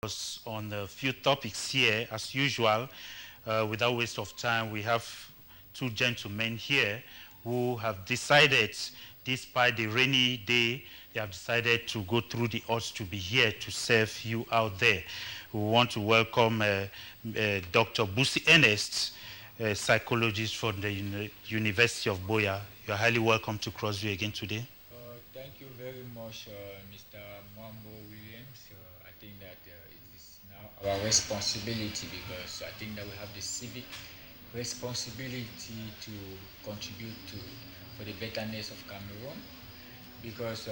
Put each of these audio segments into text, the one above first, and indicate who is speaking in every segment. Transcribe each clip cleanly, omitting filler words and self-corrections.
Speaker 1: us on a few topics here, as usual. Without waste of time, we have two gentlemen here who have decided, despite the rainy day, they have decided to go through the odds to be here to serve you out there. We want to welcome Dr. Busi Ernest, a psychologist from the University of Boya. You're highly welcome to Crossview again today.
Speaker 2: Thank you very much, Mr. Mwambo Williams. I think that it is now our responsibility because I think that we have the civic responsibility to contribute to for the betterness of Cameroon because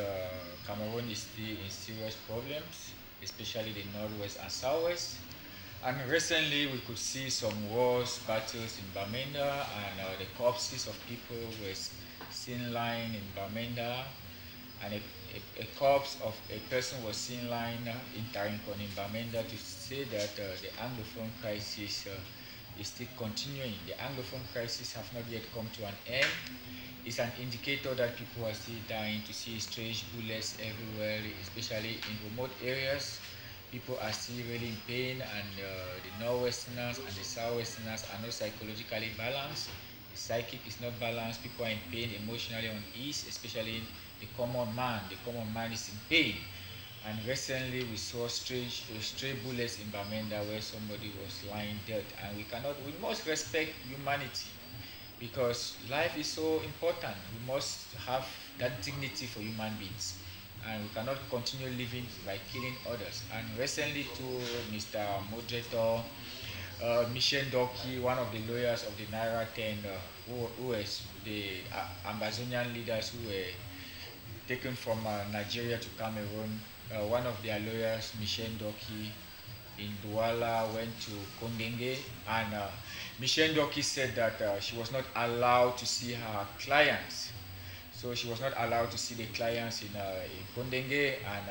Speaker 2: Cameroon is still in serious problems, especially the northwest and southwest. And recently, we could see some wars, battles in Bamenda, and the corpses of people were seen lying in Bamenda, and a corpse of a person was seen lying in Tarinkon in Bamenda to say that the Anglophone crisis is still continuing. The Anglophone crisis have not yet come to an end. It's an indicator that people are still dying, to see strange bullets everywhere, especially in remote areas. People are still really in pain, and the northwesterners and the southwesterners are not psychologically balanced. The psychic is not balanced. People are in pain emotionally on ease, especially the common man. The common man is in pain. And recently we saw stray bullets in Bamenda where somebody was lying dead. And we must respect humanity because life is so important. We must have that dignity for human beings. And we cannot continue living by killing others. And recently too, Mr. Moderator, Michel Doki, one of the lawyers of the Naira 10, who is the Amazonian leaders who were taken from Nigeria to Cameroon. One of their lawyers, Michel Doki, in Douala, went to Kondenge, and Michel Doki said that she was not allowed to see her clients. So she was not allowed to see the clients in Kondenge, and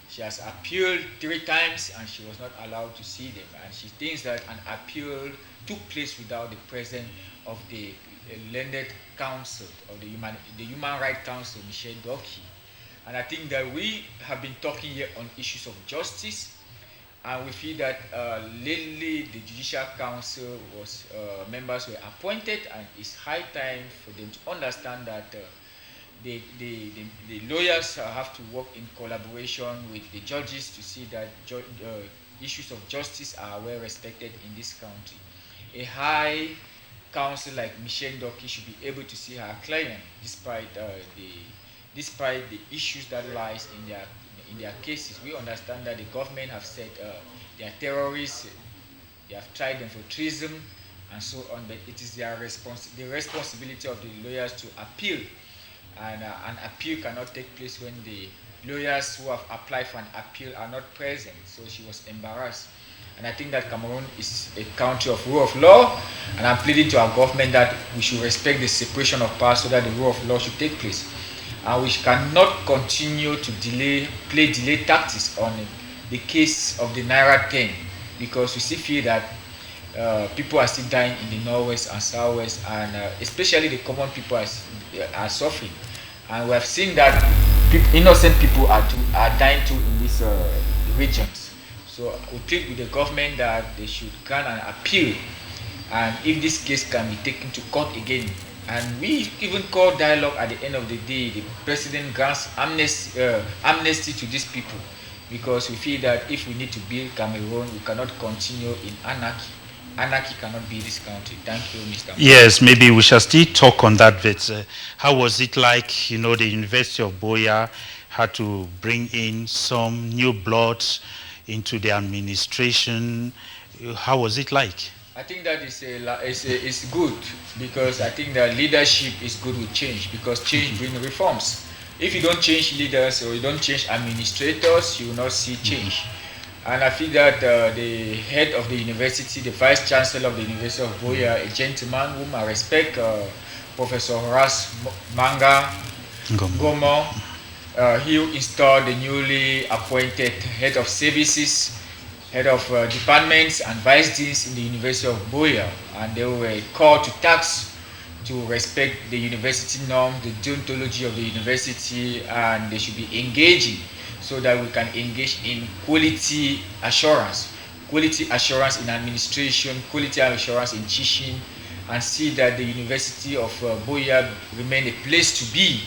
Speaker 2: she has appealed 3 times, and she was not allowed to see them. And she thinks that an appeal took place without the presence of the landed council of the Human Rights Council, Michel Doki. And I think that we have been talking here on issues of justice, and we feel that lately the Judicial Council members were appointed, and it's high time for them to understand that the lawyers have to work in collaboration with the judges to see that issues of justice are well respected in this country. A high counsel like Michel Doki should be able to see her client despite the issues that lies in their cases. We understand that the government have said they are terrorists, they have tried them for treason and so on, but it is the responsibility of the lawyers to appeal, and an appeal cannot take place when the lawyers who have applied for an appeal are not present. So she was embarrassed. And I think that Cameroon is a country of rule of law, and I'm pleading to our government that we should respect the separation of powers so that the rule of law should take place. And we cannot continue to play delay tactics on the case of the Naira 10, because we still feel that people are still dying in the northwest and southwest, and especially the common people are suffering. And we have seen that innocent people are dying too in these regions. So we plead with the government that they should grant an appeal, and if this case can be taken to court again, and we even call dialogue at the end of the day, the president grants amnesty to these people, because we feel that if we need to build Cameroon, we cannot continue in anarchy. Anarchy cannot be this country. Thank you, Mr.
Speaker 1: Yes, maybe we shall still talk on that bit. How was it like, the University of Boya had to bring in some new blood into the administration? How was it like?
Speaker 2: I think that is good, because I think that leadership is good with change, because change brings reforms. If you don't change leaders or you don't change administrators, you will not see change. And I feel that the head of the university, the vice chancellor of the University of Boya, a gentleman whom I respect, Professor Horace Manga Gomo, he installed the newly appointed head of services, head of departments and vice deans in the University of Boya, and they were called to task to respect the university norms, the deontology of the university, and they should be engaging so that we can engage in quality assurance in administration, quality assurance in teaching, and see that the University of Buea remain a place to be.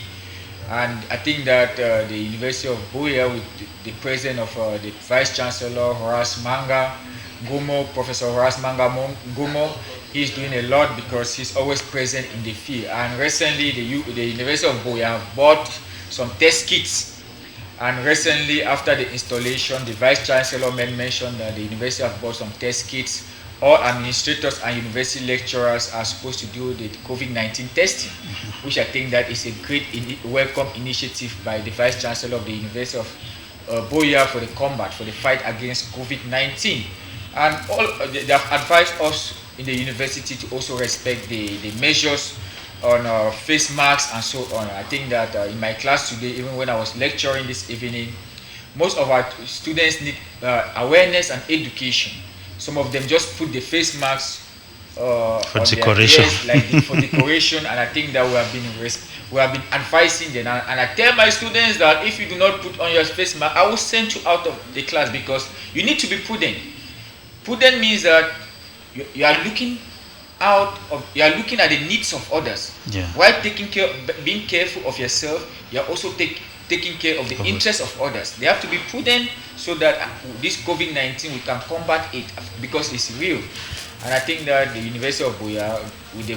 Speaker 2: And I think that the University of Buea, with the presence of the Vice Chancellor Horace Manga Gomo, Professor Horace Manga Gomo, he's doing a lot because he's always present in the field. And recently, the University of Buea bought some test kits. And recently, after the installation, the Vice Chancellor mentioned that the university has bought some test kits. All administrators and university lecturers are supposed to do the COVID-19 testing, which I think that is a great welcome initiative by the Vice Chancellor of the University of Buea for the combat, for the fight against COVID-19. And they have advised us in the university to also respect the measures on face masks and so on. I think that in my class today, even when I was lecturing this evening, most of our students need awareness and education. Some of them just put the face masks
Speaker 1: for
Speaker 2: on
Speaker 1: decoration,
Speaker 2: their ears, like for decoration. And I think that we have been advising them. And I tell my students that if you do not put on your face mask, I will send you out of the class, because you need to be prudent. Prudent means that you are looking you are looking at the needs of others.
Speaker 1: Yeah.
Speaker 2: While being careful of yourself, you are also taking care of the interests of others. They have to be prudent so that this COVID-19, we can combat it, because it's real. And I think that the University of Buea, with the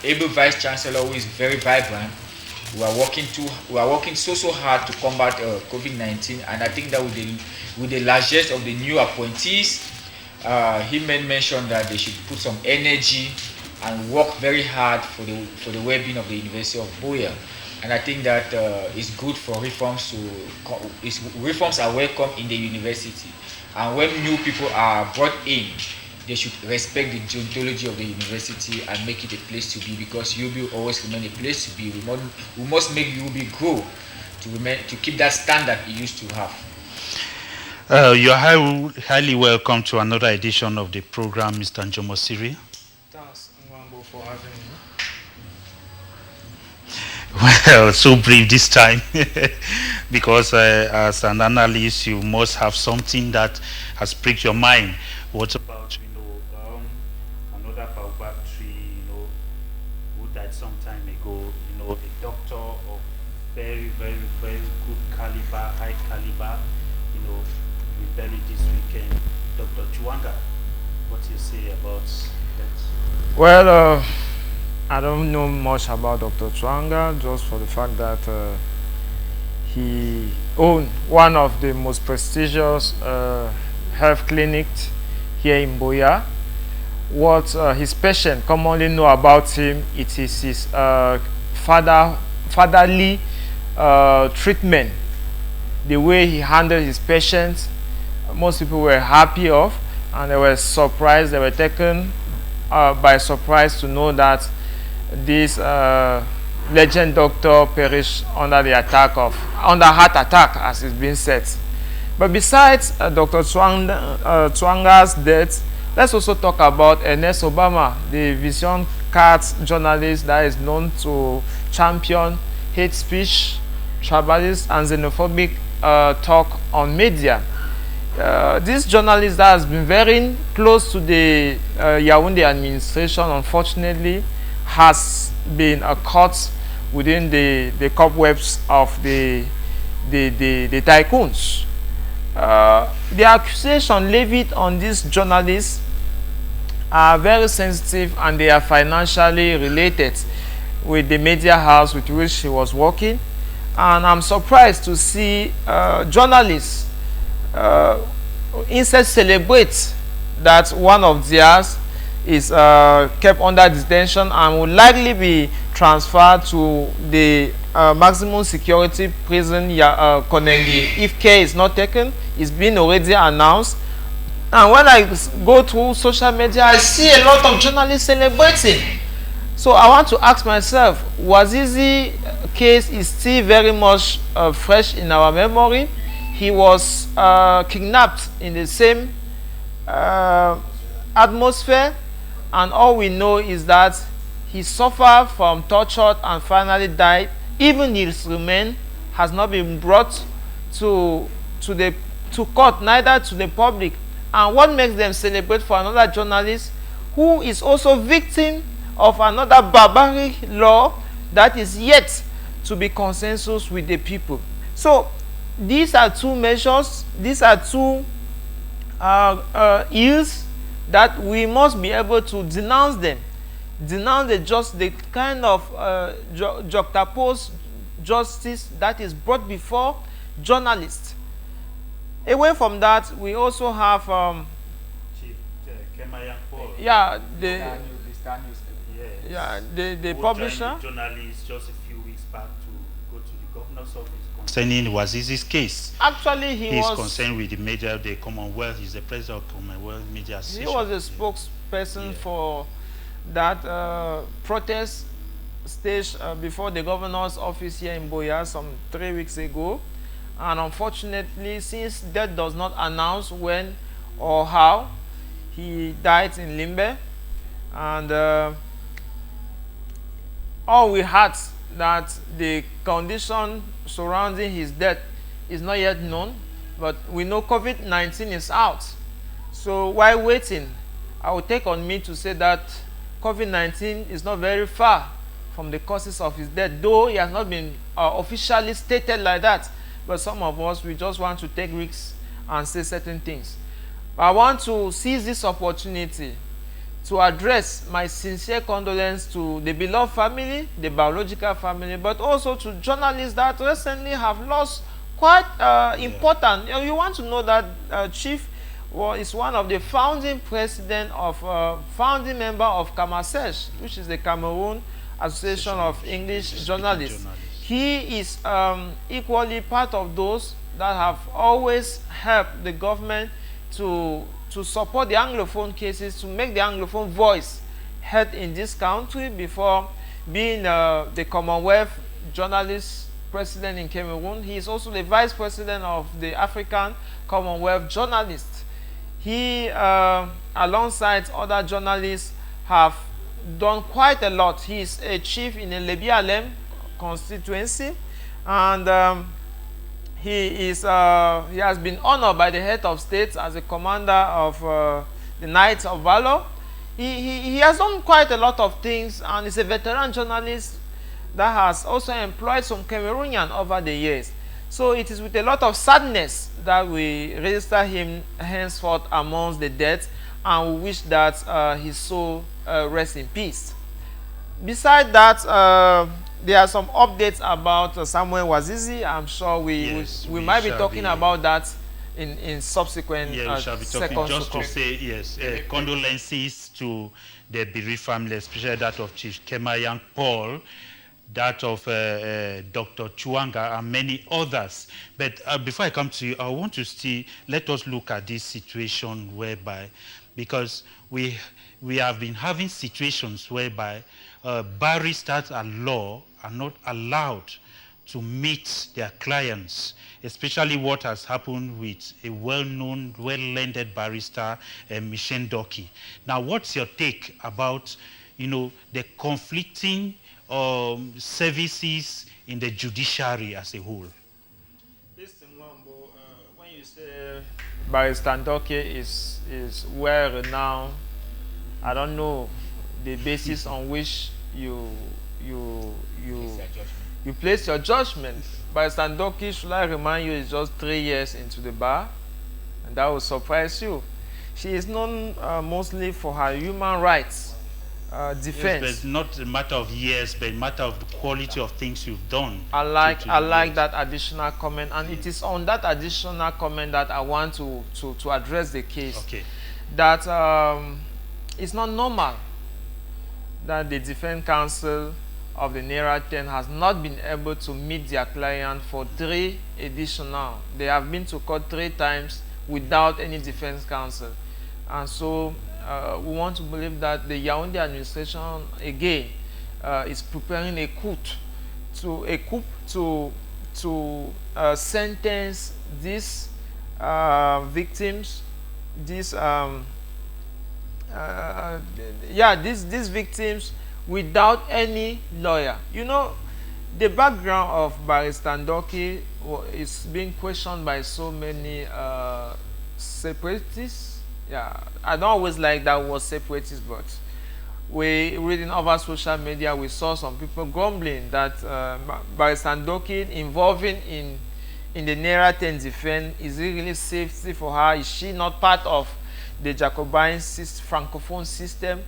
Speaker 2: able Vice Chancellor who is very vibrant, we are working so hard to combat COVID-19. And I think that with the largest of the new appointees, he mentioned that they should put some energy and work very hard for the well-being of the University of Buea. And I think that it's good for reforms reforms are welcome in the university. And when new people are brought in, they should respect the deontology of the university and make it a place to be, because UB will always remain a place to be. We must make UB grow to keep that standard it used to have.
Speaker 1: You're highly welcome to another edition of the program, Mr. Njomo Cyril.
Speaker 3: Thanks, Njomo, for having me.
Speaker 1: Well, so brief this time, because as an analyst, you must have something that has pricked your mind. What about, another baobab tree, who died some time ago, a doctor of very, very, very good caliber, high caliber, we buried this weekend, Dr. Chuanga. What do you say about that?
Speaker 3: Well, I don't know much about Dr. Chuanga, just for the fact that he owned one of the most prestigious health clinics here in Buea. What his patients commonly know about him, it is his fatherly treatment, the way he handled his patients. Most people were happy of, and they were surprised, they were taken by surprise to know that this legend doctor perished under heart attack, as it's been said. But besides Dr. Chuanga's death, let's also talk about Ernest Obama, the Vision Cards journalist that is known to champion hate speech, tribalist, and xenophobic talk on media. This journalist that has been very close to the Yaoundé administration, unfortunately, has been caught within the cobwebs of the tycoons. The accusation levied on these journalists are very sensitive, and they are financially related with the media house with which he was working. And I'm surprised to see journalists instead celebrate that one of theirs is kept under detention and will likely be transferred to the maximum security prison Konengi if care is not taken. It's been already announced. And when I go through social media, I see a lot of journalists celebrating. So I want to ask myself, Wazizi case is still very much fresh in our memory. He was kidnapped in the same atmosphere, and all we know is that he suffered from torture and finally died. Even his remains has not been brought to the to court, neither to the public. And what makes them celebrate for another journalist who is also victim of another barbaric law that is yet to be consensus with the people? So these are two measures, these are two ills that we must be able to denounce them. Denounce the kind of juxtaposed justice that is brought before journalists. Away from that, we also have
Speaker 1: Chief Cameroon Paul.
Speaker 3: yeah,
Speaker 2: The Star newspaper.
Speaker 1: Yes.
Speaker 3: yeah, the
Speaker 1: Who
Speaker 3: publisher.
Speaker 1: joined the journalists just a few weeks back to go to the governor's office concerning Wazizi's case.
Speaker 3: Actually, he
Speaker 1: He's
Speaker 3: was
Speaker 1: concerned with the media, the Commonwealth. He's the president of Commonwealth Media
Speaker 3: he
Speaker 1: Association.
Speaker 3: was a spokesperson
Speaker 1: Yeah.
Speaker 3: for that protest stage before the governor's office here in Boya some 3 weeks ago. And unfortunately, since that does not announce when or how he died in Limbe, and all we had that the condition surrounding his death is not yet known, but we know COVID-19 is out. So while waiting, I will take on me to say that COVID-19 is not very far from the causes of his death, though he has not been officially stated like that. But some of us, we just want to take risks and say certain things. But I want to seize this opportunity to address my sincere condolence to the beloved family, the biological family, but also to journalists that recently have lost quite important. You want to know that Chief is one of the founding member of CAMASEJ, which is the Cameroon Association of English Journalists. He is equally part of those that have always helped the government to support the Anglophone cases, to make the Anglophone voice heard in this country before being the Commonwealth Journalist President in Cameroon. He is also the Vice President of the African Commonwealth Journalists. He, alongside other journalists, have done quite a lot. He is a chief in the Lebialem constituency, and he has been honored by the head of state as a commander of the Knights of Valor. He has done quite a lot of things, and is a veteran journalist that has also employed some Cameroonian over the years. So it is with a lot of sadness that we register him henceforth amongst the dead, and we wish that his soul rests in peace. Besides that, there are some updates about Samuel Wazizi. I'm sure we might be talking about that in subsequent
Speaker 1: we shall be talking
Speaker 3: seconds
Speaker 1: just
Speaker 3: to
Speaker 1: to say yes, condolences to the bereaved family, especially that of Chief Cameroon Paul, that of Dr. Chuanga, and many others. But before I come to you, I want to let us look at this situation whereby, because we have been having situations whereby barristers at law are not allowed to meet their clients, especially what has happened with a well-known, well-learned barrister, Michelle Doki. Now, what's your take about, the conflicting services in the judiciary as a whole?
Speaker 3: Listen, Wambo, when you say Barrister Doki is well renowned, I don't know the basis on which you place your judgment. Barrister Doki, should I remind you, is just 3 years into the bar, and that will surprise you. She is known mostly for her human rights defense.
Speaker 1: Yes, but not a matter of years, but a matter of the quality of things you've done.
Speaker 3: I like that additional comment, and it is on that additional comment that I want to address the case.
Speaker 1: Okay.
Speaker 3: That it's not normal that the defense counsel of the Naira 10 has not been able to meet their client for 3 additional. They have been to court 3 times without any defense counsel. And so we want to believe that the Yaoundé administration again is preparing a coup to sentence these victims, these victims without any lawyer. The background of Barrister Doki it's being questioned by so many separatists. Yeah, I don't always like that word separatist, but we reading over social media, we saw some people grumbling that Barrister Ndoki involving in the Naira 10 defense, is it really safety for her? Is she not part of the Jacobin francophone system?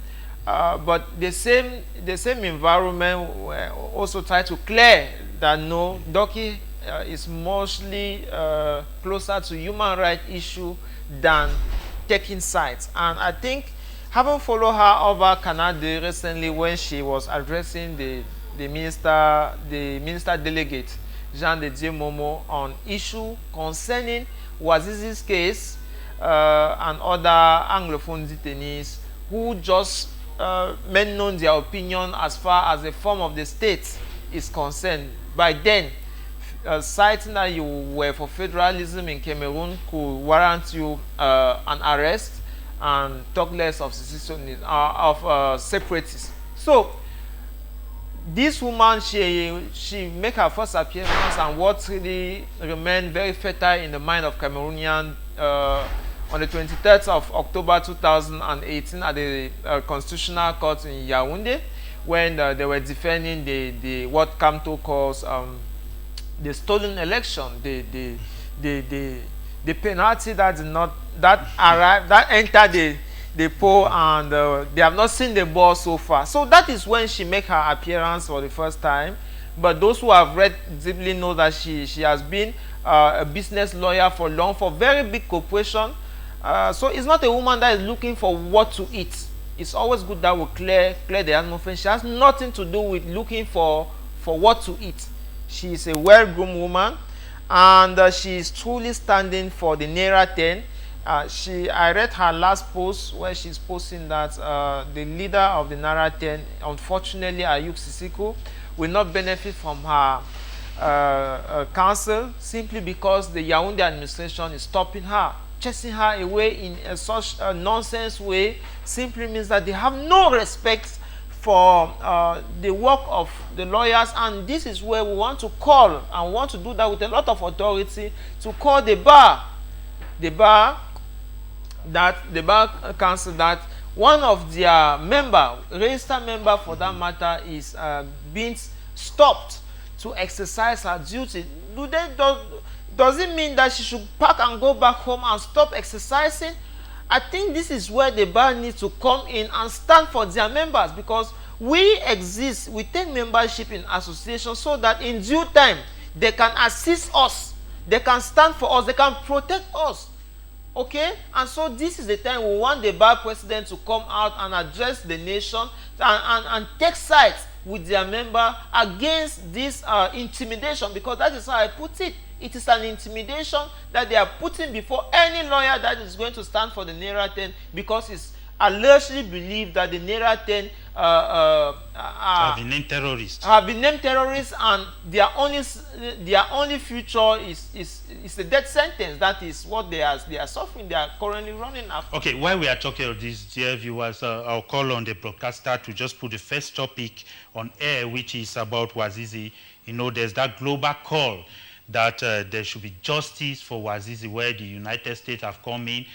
Speaker 3: But the same environment also try to clear that no, Ndoki is mostly closer to human rights issue than taking sides. And I think, having followed her over Canada recently when she was addressing the minister delegate Jean de Dieu Momo on issue concerning Wazizi's case and other Anglophone detainees who just made known their opinion as far as the form of the state is concerned. By then, citing that you were for federalism in Cameroon could warrant you an arrest, and talk less of separatists. So this woman, she make her first appearance, and what really remained very fertile in the mind of Cameroonian on the 23rd of October 2018 at the Constitutional Court in Yaoundé, when they were defending the what Camto calls the stolen election, the penalty that did not entered the poll, and they have not seen the ball so far. So that is when she make her appearance for the first time. But those who have read deeply know that she has been a business lawyer for long, for very big corporation. So it's not a woman that is looking for what to eat. It's always good that we clear the atmosphere. She has nothing to do with looking for what to eat. She is a well-groomed woman, and she is truly standing for the Naira 10. I read her last post where she's posting that the leader of the Naira 10, unfortunately Ayuk Sisiko, will not benefit from her counsel simply because the Yaoundé administration is stopping her. Chasing her away in such a nonsense way simply means that they have no respect for the work of the lawyers, and this is where we want to call, and want to do that with a lot of authority, to call the bar council that one of their registered member for that matter, is being stopped to exercise her duty. Does it mean that she should pack and go back home and stop exercising? I think this is where the bar needs to come in and stand for their members, because we exist, we take membership in associations so that in due time they can assist us, they can stand for us, they can protect us. Okay? And so this is the time we want the bar president to come out and address the nation and take sides with their member against this intimidation, because that is how I put it. It is an intimidation that they are putting before any lawyer that is going to stand for the Naira 10, because it's allegedly believed that the Naira 10
Speaker 1: have been named terrorists.
Speaker 3: And their only future is a death sentence. That is what they are suffering. They are currently running after.
Speaker 1: Okay, while we are talking of this, dear viewers, I'll call on the broadcaster to just put the first topic on air, which is about Wazizi. You know, there's that global call that there should be justice for Wazizi, where the United States have come in